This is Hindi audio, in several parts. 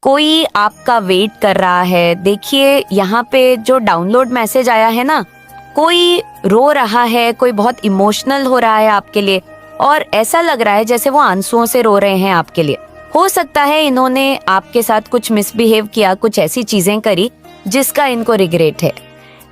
कोई आपका वेट कर रहा है। देखिए यहाँ पे जो डाउनलोड मैसेज आया है ना, कोई रो रहा है, कोई बहुत इमोशनल हो रहा है आपके लिए, और ऐसा लग रहा है जैसे वो आंसुओं से रो रहे हैं आपके लिए। हो सकता है इन्होंने आपके साथ कुछ मिसबिहेव किया, कुछ ऐसी चीजें करी जिसका इनको रिग्रेट है।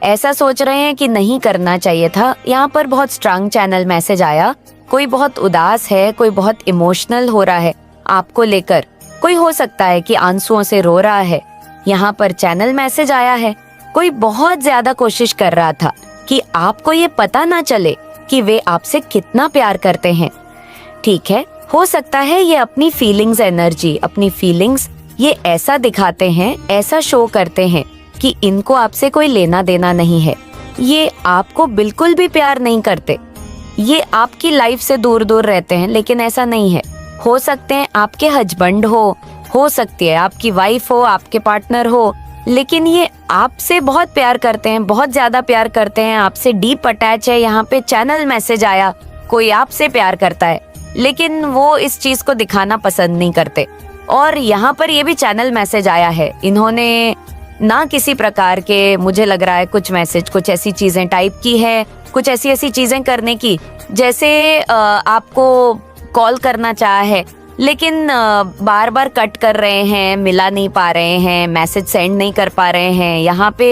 ऐसा सोच रहे हैं कि नहीं करना चाहिए था। यहाँ पर बहुत स्ट्रांग चैनल मैसेज आया। कोई बहुत उदास है, कोई बहुत इमोशनल हो रहा है आपको लेकर, कोई हो सकता है कि आंसुओं से रो रहा है। यहाँ पर चैनल मैसेज आया है, कोई बहुत ज्यादा कोशिश कर रहा था कि आपको ये पता ना चले कि वे आपसे कितना प्यार करते हैं। ठीक है, हो सकता है ये अपनी फीलिंग्स एनर्जी, अपनी फीलिंग्स ये ऐसा दिखाते हैं, ऐसा शो करते हैं कि इनको आपसे कोई लेना देना नहीं है। ये आपको बिल्कुल भी प्यार नहीं करते। ये आपकी लाइफ से दूर दूर रहते हैं, लेकिन ऐसा नहीं है। हो सकते हैं आपके हस्बैंड हो सकती है आपकी वाइफ हो, आपके पार्टनर हो, लेकिन ये आपसे बहुत प्यार करते हैं, बहुत ज्यादा प्यार करते हैं, आपसे डीप अटैच है। यहाँ पे चैनल मैसेज आया, कोई आपसे प्यार करता है, लेकिन वो इस चीज को दिखाना पसंद नहीं करते। और यहाँ पर ये भी चैनल मैसेज आया है, इन्होंने ना किसी प्रकार के, मुझे लग रहा है कुछ मैसेज, कुछ ऐसी चीजें टाइप की है, कुछ ऐसी चीजें करने की, जैसे आपको कॉल करना चाहा है, लेकिन बार बार कट कर रहे हैं, मिला नहीं पा रहे हैं, मैसेज सेंड नहीं कर पा रहे हैं। यहाँ पे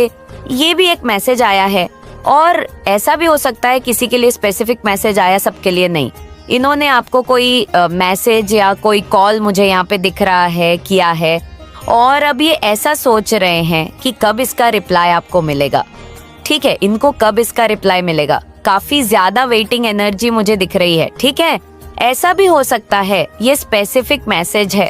ये भी एक मैसेज आया है। और ऐसा भी हो सकता है किसी के लिए स्पेसिफिक मैसेज आया, सबके लिए नहीं। इन्होंने आपको कोई मैसेज या कोई कॉल, मुझे यहाँ पे दिख रहा है, किया है, और अब ये ऐसा सोच रहे हैं कि कब इसका रिप्लाई आपको मिलेगा। ठीक है, इनको कब इसका रिप्लाई मिलेगा। काफी ज्यादा वेटिंग एनर्जी मुझे दिख रही है। ठीक है, ऐसा भी हो सकता है ये स्पेसिफिक मैसेज है,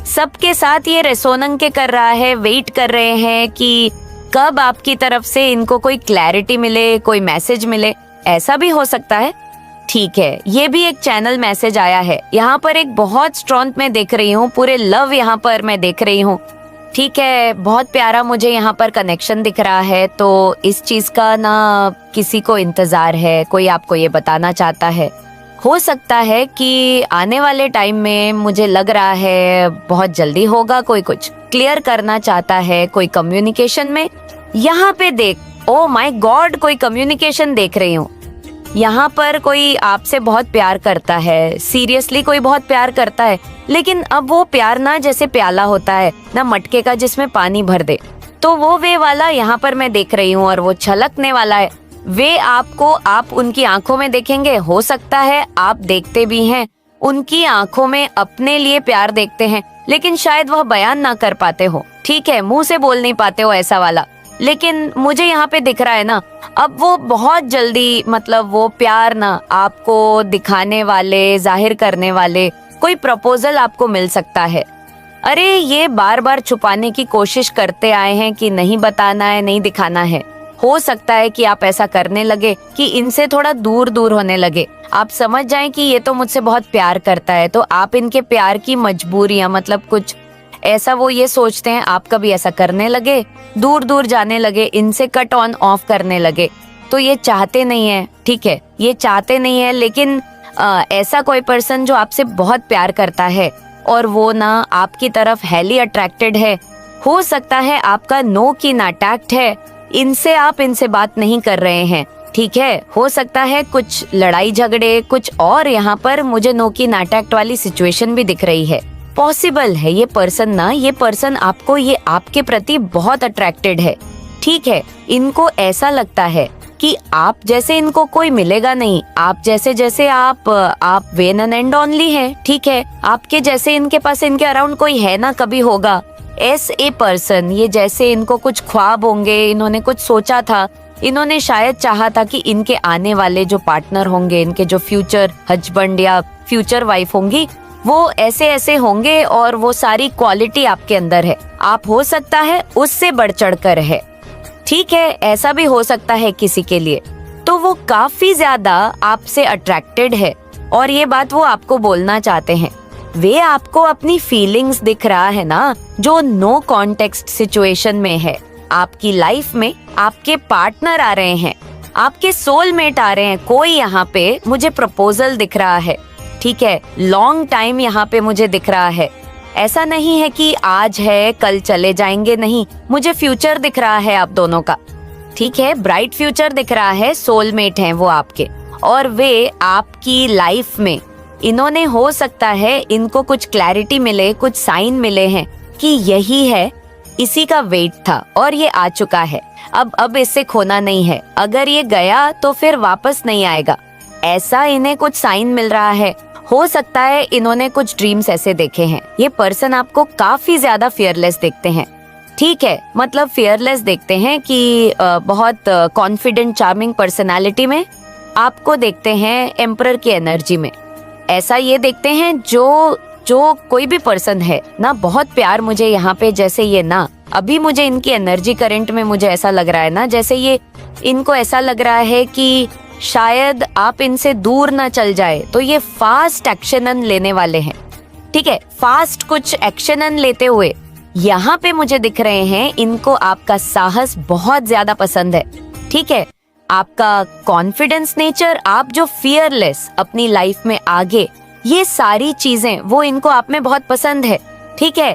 सबके साथ ये रेसोनेंस के कर रहा है, वेट कर रहे हैं कि कब आपकी तरफ से इनको कोई क्लैरिटी मिले, कोई मैसेज मिले। ऐसा भी हो सकता है। ठीक है, ये भी एक चैनल मैसेज आया है। यहाँ पर एक बहुत स्ट्रॉन्ग मैं देख रही हूँ, पूरे लव यहाँ पर मैं देख रही हूँ। ठीक है, बहुत प्यारा मुझे यहाँ पर कनेक्शन दिख रहा है। तो इस चीज का ना किसी को इंतजार है, कोई आपको ये बताना चाहता है। हो सकता है कि आने वाले टाइम में, मुझे लग रहा है बहुत जल्दी होगा, कोई कुछ क्लियर करना चाहता है, कोई कम्युनिकेशन में। यहाँ पे देख, ओ माय गॉड, कोई कम्युनिकेशन देख रही हूँ। यहाँ पर कोई आपसे बहुत प्यार करता है, सीरियसली कोई बहुत प्यार करता है, लेकिन अब वो प्यार ना जैसे प्याला होता है ना, मटके का जिसमें पानी भर दे, तो वो वे वाला यहाँ पर मैं देख रही हूँ, और वो छलकने वाला है। वे आपको, आप उनकी आंखों में देखेंगे। हो सकता है आप देखते भी हैं, उनकी आंखों में अपने लिए प्यार देखते हैं, लेकिन शायद वह बयान ना कर पाते हो। ठीक है, मुंह से बोल नहीं पाते हो ऐसा वाला, लेकिन मुझे यहाँ पे दिख रहा है ना, अब वो बहुत जल्दी, मतलब वो प्यार ना आपको दिखाने वाले, जाहिर करने वाले कोई प्रपोजल आपको मिल सकता है। अरे ये बार बार छुपाने की कोशिश करते आए हैं कि नहीं बताना है, नहीं दिखाना है। हो सकता है कि आप ऐसा करने लगे कि इनसे थोड़ा दूर दूर होने लगे। आप समझ जाएं कि ये तो मुझसे बहुत प्यार करता है, तो आप इनके प्यार की मजबूरियां, मतलब कुछ ऐसा वो ये सोचते हैं, आप कभी ऐसा करने लगे, दूर दूर जाने लगे, इनसे कट ऑन ऑफ करने लगे। तो ये चाहते नहीं है। ठीक है, ये चाहते नहीं है, लेकिन ऐसा कोई पर्सन जो आपसे बहुत प्यार करता है और वो ना आपकी तरफ हैली अट्रैक्टेड है। हो सकता है आपका नो की ना टैक्ट है, इनसे आप इनसे बात नहीं कर रहे हैं। ठीक है, हो सकता है कुछ लड़ाई झगड़े, कुछ और यहाँ पर मुझे नो की ना टैक्ट वाली सिचुएशन भी दिख रही है। पॉसिबल है ये पर्सन ना, ये पर्सन आपको, ये आपके प्रति बहुत अट्रैक्टेड है। ठीक है, इनको ऐसा लगता है कि आप जैसे इनको कोई मिलेगा नहीं, आप जैसे आप वन एंड ओनली हैं। ठीक है, आपके जैसे इनके पास, इनके अराउंड कोई है ना, कभी होगा। एस ए पर्सन, ये जैसे इनको कुछ ख्वाब होंगे, इन्होंने कुछ सोचा था, इन्होंने शायद चाहा था कि इनके आने वाले जो पार्टनर होंगे, इनके जो फ्यूचर हस्बैंड या फ्यूचर वाइफ होंगी, वो ऐसे ऐसे होंगे, और वो सारी क्वालिटी आपके अंदर है। आप हो सकता है उससे बढ़ चढ़ कर है। ठीक है, ऐसा भी हो सकता है किसी के लिए। तो वो काफी ज्यादा आपसे अट्रैक्टेड है, और ये बात वो आपको बोलना चाहते हैं। वे आपको अपनी फीलिंग्स दिख रहा है ना, जो नो कॉन्टेक्स्ट सिचुएशन में है। आपकी लाइफ में आपके पार्टनर आ रहे हैं, आपके सोलमेट आ रहे हैं। कोई यहाँ पे मुझे प्रपोजल दिख रहा है। ठीक है, लॉन्ग टाइम यहाँ पे मुझे दिख रहा है। ऐसा नहीं है कि आज है कल चले जाएंगे, नहीं, मुझे फ्यूचर दिख रहा है आप दोनों का, ठीक है, ब्राइट फ्यूचर दिख रहा है। सोलमेट हैं वो आपके, और वे आपकी लाइफ में, इन्होंने, हो सकता है इनको कुछ क्लैरिटी मिले, कुछ साइन मिले हैं कि यही है, इसी का वेट था और ये आ चुका है, अब इससे खोना नहीं है, अगर ये गया तो फिर वापस नहीं आएगा, ऐसा इन्हें कुछ साइन मिल रहा है। हो सकता है इन्होंने कुछ ड्रीम्स ऐसे देखे हैं। ये पर्सन आपको काफी ज्यादा फियरलेस देखते हैं, ठीक है, मतलब फियरलेस देखते हैं कि बहुत कॉन्फिडेंट चार्मिंग पर्सनालिटी में आपको देखते हैं, एम्परर की एनर्जी में। ऐसा ये देखते हैं जो कोई भी पर्सन है ना, बहुत प्यार मुझे यहाँ पे, जैसे ये ना, अभी मुझे इनकी एनर्जी करंट में मुझे ऐसा लग रहा है ना, जैसे ये, इनको ऐसा लग रहा है कि शायद आप इनसे दूर ना चल जाए, तो ये फास्ट एक्शन लेने वाले हैं, ठीक है, फास्ट कुछ एक्शन लेते हुए यहाँ पे मुझे दिख रहे हैं। इनको आपका साहस बहुत ज्यादा पसंद है, ठीक है, आपका कॉन्फिडेंस नेचर, आप जो फियरलेस अपनी लाइफ में आगे, ये सारी चीजें वो इनको आप में बहुत पसंद है, ठीक है।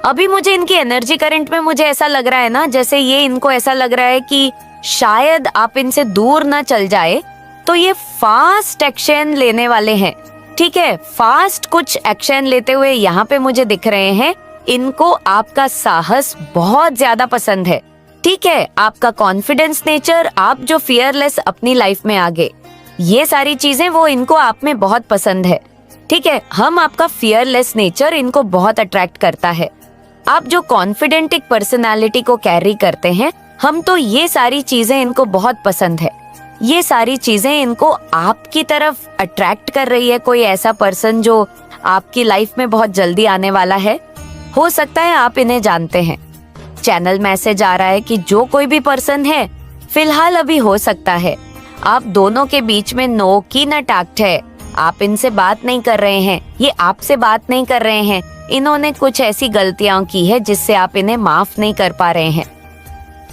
अभी मुझे इनकी एनर्जी करंट में मुझे ऐसा लग रहा है ना, जैसे ये, इनको ऐसा लग रहा है कि शायद आप इनसे दूर ना चल जाए, तो ये फास्ट एक्शन लेने वाले हैं, ठीक है, फास्ट कुछ एक्शन लेते हुए यहाँ पे मुझे दिख रहे हैं। इनको आपका साहस बहुत ज्यादा पसंद है, ठीक है, आपका कॉन्फिडेंस नेचर, आप जो फियरलेस अपनी लाइफ में आगे, ये सारी चीजें वो इनको आप में बहुत पसंद है, ठीक है। हम आपका फियरलेस नेचर इनको बहुत अट्रैक्ट करता है। आप जो कॉन्फिडेंट एक पर्सनालिटी को कैरी करते हैं, हम तो ये सारी चीजें इनको बहुत पसंद है, ये सारी चीजें इनको आपकी तरफ अट्रैक्ट कर रही है। कोई ऐसा पर्सन जो आपकी लाइफ में बहुत जल्दी आने वाला है, हो सकता है आप इन्हें जानते हैं। चैनल मैसेज आ रहा है कि जो कोई भी पर्सन है, फिलहाल अभी हो सकता है आप दोनों के बीच में नो की न टैक्ट है, आप इनसे बात नहीं कर रहे हैं, ये आपसे बात नहीं कर रहे हैं, इन्होंने कुछ ऐसी गलतियां की है जिससे आप इन्हें माफ नहीं कर पा रहे हैं,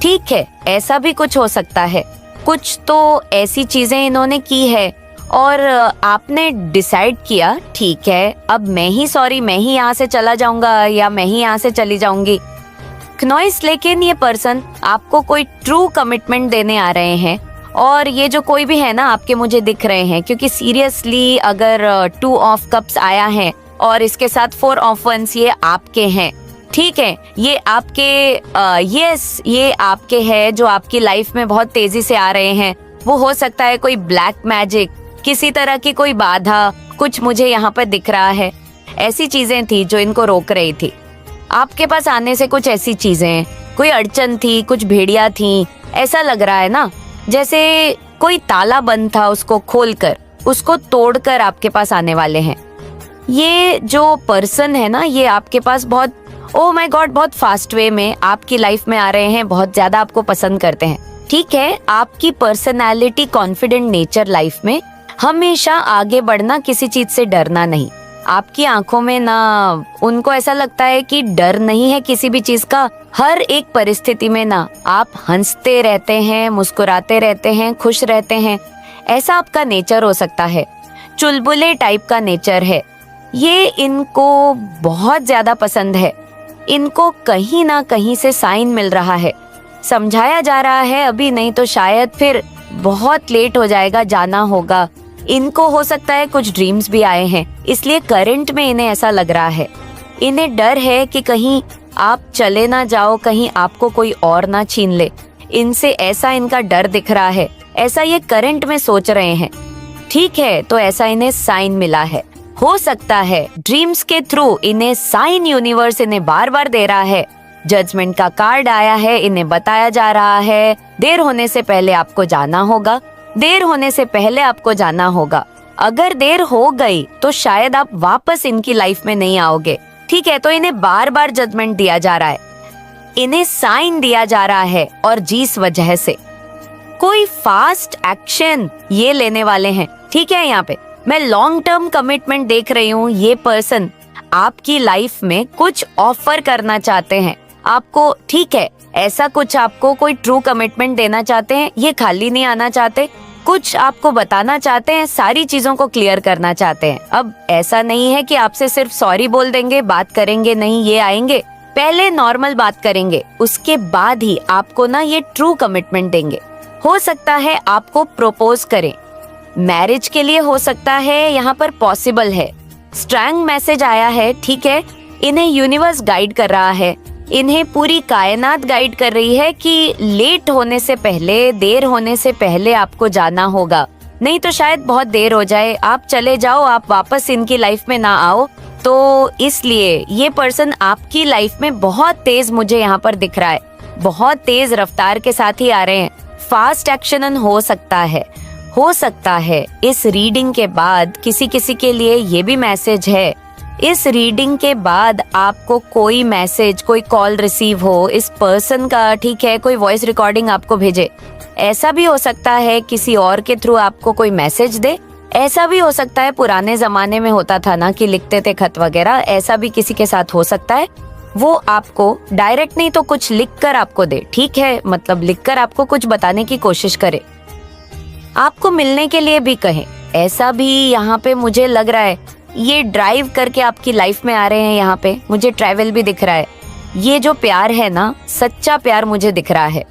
ठीक है, ऐसा भी कुछ हो सकता है। कुछ तो ऐसी चीजें इन्होंने की है और आपने डिसाइड किया, ठीक है, अब मैं ही यहाँ से चला जाऊंगा या मैं ही यहाँ से चली जाऊंगी, नॉइस। लेकिन ये पर्सन आपको कोई ट्रू कमिटमेंट देने आ रहे हैं, और ये जो कोई भी है ना आपके, मुझे दिख रहे हैं, क्योंकि सीरियसली अगर 2 ऑफ कप्स आया है और इसके साथ 4 ऑफ वंस, ये आपके हैं, ठीक है, ये आपके ये आपके हैं जो आपकी लाइफ में बहुत तेजी से आ रहे हैं। वो हो सकता है कोई ब्लैक मैजिक, किसी तरह की कोई बाधा, कुछ मुझे यहाँ पर दिख रहा है, ऐसी चीजें थी जो इनको रोक रही थी आपके पास आने से। कुछ ऐसी चीजें, कोई अड़चन थी, कुछ भेड़िया थी, ऐसा लग रहा है ना, जैसे कोई ताला बंद था, उसको खोलकर, उसको तोड़कर आपके पास आने वाले हैं। ये जो पर्सन है ना, ये आपके पास बहुत, ओह माय गॉड, बहुत फास्ट वे में आपकी लाइफ में आ रहे हैं, बहुत ज्यादा आपको पसंद करते हैं, ठीक है। आपकी पर्सनालिटी, कॉन्फिडेंट नेचर लाइफ में हमेशा आगे बढ़ना, किसी चीज से डरना नहीं। आपकी आंखों में ना, उनको ऐसा लगता है कि डर नहीं है किसी भी चीज का, हर एक परिस्थिति में ना आप हंसते रहते हैं, मुस्कुराते रहते हैं, खुश रहते हैं, ऐसा आपका नेचर हो सकता है। चुलबुले टाइप का नेचर है, ये इनको बहुत ज्यादा पसंद है। इनको कहीं ना कहीं से साइन मिल रहा है, समझाया जा रहा है अभी नहीं तो शायद फिर बहुत लेट हो जाएगा, जाना होगा। इनको हो सकता है कुछ ड्रीम्स भी आए हैं, इसलिए करंट में इन्हें ऐसा लग रहा है, इन्हें डर है कि कहीं आप चले ना जाओ, कहीं आपको कोई और ना छीन ले, इनसे ऐसा इनका डर दिख रहा है, ऐसा ये करंट में सोच रहे हैं, ठीक है। तो ऐसा इन्हें साइन मिला है, हो सकता है ड्रीम्स के थ्रू इन्हें साइन यूनिवर्स इन्हें बार बार दे रहा है। जजमेंट का कार्ड आया है, इन्हें बताया जा रहा है देर होने से पहले आपको जाना होगा, देर होने से पहले आपको जाना होगा। अगर देर हो गई तो शायद आप वापस इनकी लाइफ में नहीं आओगे, ठीक है। तो इन्हें बार बार जजमेंट दिया जा रहा है, इन्हें साइन दिया जा रहा है, और जिस वजह से कोई फास्ट एक्शन ये लेने वाले हैं, ठीक है। यहाँ पे मैं लॉन्ग टर्म कमिटमेंट देख रही हूँ। ये पर्सन आपकी लाइफ में कुछ ऑफर करना चाहते हैं आपको, ठीक है, ऐसा कुछ आपको कोई ट्रू कमिटमेंट देना चाहते हैं, ये खाली नहीं आना चाहते, कुछ आपको बताना चाहते हैं, सारी चीजों को क्लियर करना चाहते हैं। अब ऐसा नहीं है कि आपसे सिर्फ सॉरी बोल देंगे, बात करेंगे नहीं, ये आएंगे, पहले नॉर्मल बात करेंगे, उसके बाद ही आपको ना ये ट्रू कमिटमेंट देंगे। हो सकता है आपको प्रपोज करें, मैरिज के लिए हो सकता है, यहाँ पर पॉसिबल है। स्ट्रॉन्ग मैसेज आया है, ठीक है। इन्हें यूनिवर्स गाइड कर रहा है, इन्हें पूरी कायनात गाइड कर रही है कि लेट होने से पहले, देर होने से पहले आपको जाना होगा, नहीं तो शायद बहुत देर हो जाए, आप चले जाओ, आप वापस इनकी लाइफ में ना आओ। तो इसलिए ये पर्सन आपकी लाइफ में बहुत तेज मुझे यहाँ पर दिख रहा है, बहुत तेज रफ्तार के साथ ही आ रहे हैं। फास्ट एक्शन हो सकता है इस रीडिंग के बाद किसी किसी के लिए ये भी मैसेज है, इस रीडिंग के बाद आपको कोई मैसेज, कोई कॉल रिसीव हो इस पर्सन का, ठीक है, कोई वॉइस रिकॉर्डिंग आपको भेजे। ऐसा भी हो सकता है किसी और के थ्रू आपको कोई मैसेज दे, ऐसा भी हो सकता है, पुराने जमाने में होता था ना कि लिखते थे खत वगैरह, ऐसा भी किसी के साथ हो सकता है। वो आपको डायरेक्ट नहीं तो कुछ लिखकर आपको दे, ठीक है, मतलब लिखकर आपको कुछ बताने की कोशिश करे, आपको मिलने के लिए भी कहे। ऐसा भी यहाँ पे मुझे लग रहा है, ये ड्राइव करके आपकी लाइफ में आ रहे हैं, यहाँ पे मुझे ट्रैवल भी दिख रहा है। ये जो प्यार है ना, सच्चा प्यार मुझे दिख रहा है।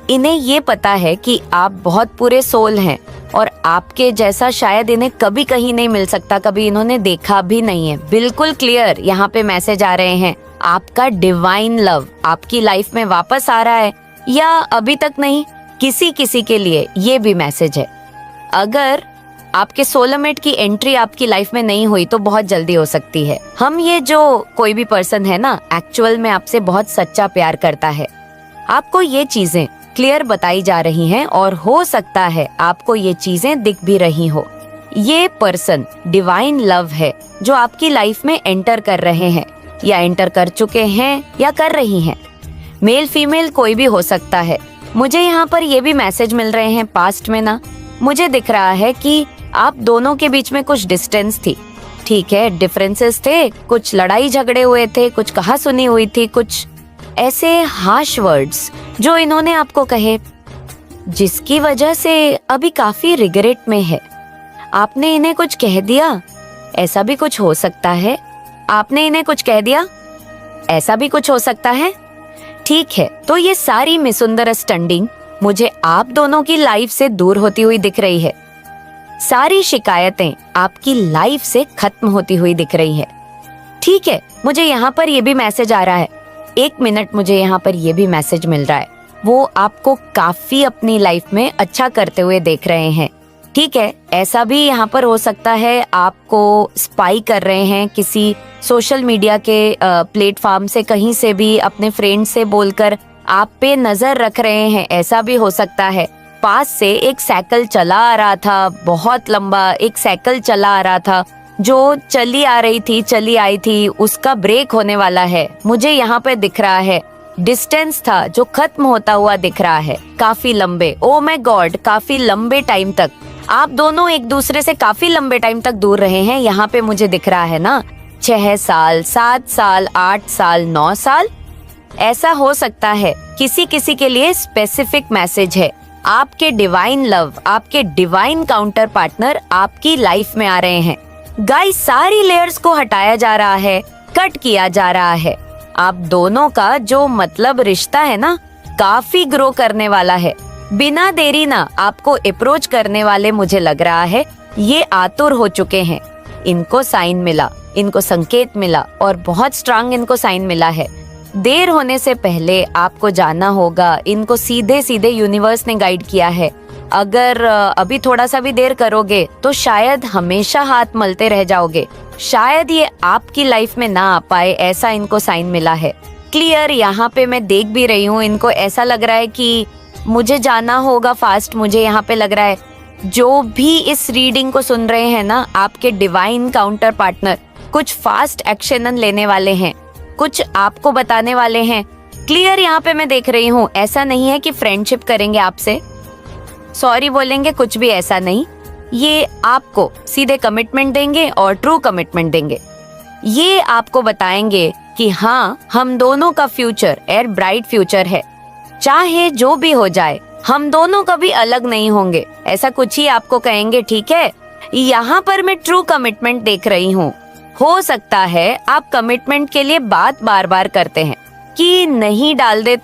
इन्हें ये पता है कि आप बहुत पूरे सोल हैं और आपके जैसा शायद इन्हें कभी कहीं नहीं मिल सकता, कभी इन्होंने देखा भी नहीं है। बिल्कुल क्लियर यहाँ पे मैसेज आ रहे हैं, आपका डिवाइन लव आपकी लाइफ में वापस आ रहा है, या अभी तक नहीं, किसी किसी के लिए ये भी मैसेज है। अगर आपके सोलमेट की एंट्री आपकी लाइफ में नहीं हुई तो बहुत जल्दी हो सकती है। हम ये जो कोई भी पर्सन है ना, एक्चुअल में आपसे बहुत सच्चा प्यार करता है। आपको ये चीजें क्लियर बताई जा रही हैं और हो सकता है आपको ये चीजें दिख भी रही हो। ये पर्सन डिवाइन लव है जो आपकी लाइफ में एंटर कर रहे हैं, या एंटर कर चुके हैं, या कर रही हैं। मेल फीमेल कोई भी हो सकता है। मुझे यहाँ पर ये भी मैसेज मिल रहे हैं, पास्ट में ना मुझे दिख रहा है कि आप दोनों के बीच में कुछ डिस्टेंस थी, ठीक है, डिफरेंसेस थे, कुछ लड़ाई झगड़े हुए थे, कुछ कहा सुनी हुई थी, कुछ ऐसे हार्श वर्ड्स जो इन्होंने आपको कहे, जिसकी वजह से अभी काफी रिग्रेट में है। आपने इन्हें कुछ कह दिया, ऐसा भी कुछ हो सकता है। आपने इन्हें कुछ कह दिया, ऐसा भी कुछ हो सकता है, ठीक है। तो ये सारी मिसअंडरस्टैंडिंग मुझे आप दोनों की लाइफ से दूर होती हुई दिख रही है। सारी शिकायतें आपकी लाइफ से खत्म होती हुई दिख रही है, ठीक है। मुझे यहाँ पर ये भी मैसेज आ रहा है, 1 मिनट, मुझे यहाँ पर ये भी मैसेज मिल रहा है, वो आपको काफी अपनी लाइफ में अच्छा करते हुए देख रहे हैं, ठीक है। ऐसा भी यहाँ पर हो सकता है आपको स्पाई कर रहे हैं किसी सोशल मीडिया के प्लेटफॉर्म से, कहीं से भी अपने फ्रेंड से बोलकर आप पे नजर रख रहे हैं, ऐसा भी हो सकता है। पास से एक साइकिल चला आ रहा था, बहुत लंबा एक साइकिल चला आ रहा था, जो चली आ रही थी, चली आई थी, उसका ब्रेक होने वाला है, मुझे यहाँ पे दिख रहा है। डिस्टेंस था जो खत्म होता हुआ दिख रहा है, काफी लंबे, ओ माय गॉड, काफी लंबे टाइम तक आप दोनों एक दूसरे से काफी लंबे टाइम तक दूर रहे हैं। यहाँ पे मुझे दिख रहा है ना, 6 साल, 7 साल, 8 साल, 9 साल, ऐसा हो सकता है। किसी किसी के लिए स्पेसिफिक मैसेज है, आपके डिवाइन लव, आपके डिवाइन काउंटर पार्टनर आपकी लाइफ में आ रहे हैं। गाइस, सारी लेयर्स को हटाया जा रहा है, कट किया जा रहा है। आप दोनों का जो मतलब रिश्ता है ना, काफी ग्रो करने वाला है। बिना देरी ना आपको अप्रोच करने वाले मुझे लग रहा है ये आतुर हो चुके हैं। इनको साइन मिला, इनको संकेत मिला और बहुत स्ट्रांग इनको साइन मिला है। देर होने से पहले आपको जाना होगा, इनको सीधे सीधे यूनिवर्स ने गाइड किया है। अगर अभी थोड़ा सा भी देर करोगे तो शायद हमेशा हाथ मलते रह जाओगे, शायद ये आपकी लाइफ में ना आ पाए, ऐसा इनको साइन मिला है। क्लियर यहाँ पे मैं देख भी रही हूँ, इनको ऐसा लग रहा है कि मुझे जाना होगा फास्ट। मुझे यहाँ पे लग रहा है जो भी इस रीडिंग को सुन रहे हैं ना, आपके डिवाइन काउंटर पार्टनर कुछ फास्ट एक्शन लेने वाले हैं, कुछ आपको बताने वाले हैं। क्लियर यहाँ पे मैं देख रही हूँ, ऐसा नहीं है कि फ्रेंडशिप करेंगे आपसे, सॉरी बोलेंगे, कुछ भी ऐसा नहीं। ये आपको सीधे कमिटमेंट देंगे और ट्रू कमिटमेंट देंगे। ये आपको बताएंगे कि हाँ, हम दोनों का फ्यूचर एक ब्राइट फ्यूचर है, चाहे जो भी हो जाए, हम दोनों कभी अलग नहीं होंगे, ऐसा कुछ ही आपको कहेंगे, ठीक है। यहाँ पर मैं ट्रू कमिटमेंट देख रही हूँ। हो सकता है आप कमिटमेंट के लिए बात बार बार करते हैं कि नहीं डाल दे